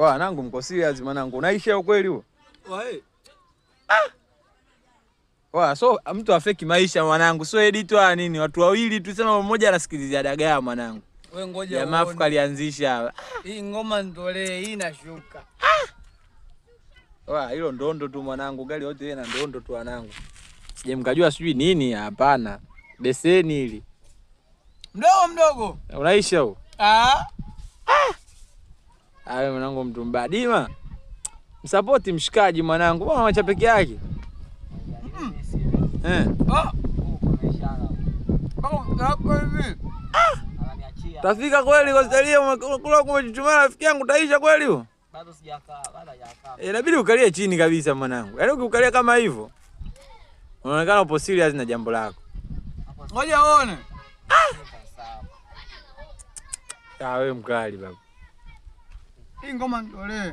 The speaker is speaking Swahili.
Wanangu mko serious mwanangu. Unaisha ukweli huo? So mtu afeki maisha mwanangu. So edit wa nini? Watu wawili tu sema mmoja anasikilizia dagaa mwanangu. Wewe ngoja uone. Jamaa fuka alianzisha. Hii ngoma ndolee, hii inashuka. Hilo ndondo tu mwanangu. Gari yote yeye na ndondo tu wanangu. Je, mkajua sijui nini? Hapana. Beseni hili. Mdogo. Unaisha huo? Awe mwanangu mtu mbadima. Msapoti mshikaji mwanangu. Mbona macha peke yake? Tafika kweli Kostalia kula kumechuchuma rafiki yangu taisha kweli huo? Bado sijakaa, bado hajakaa. Inabidi ukalie chini kabisa mwanangu. Yaani ukikalia kama hivyo unaonekana upo serious na jambo lako. Ngoja uone. Wewe mkali baba. Hii ngoma ndolee.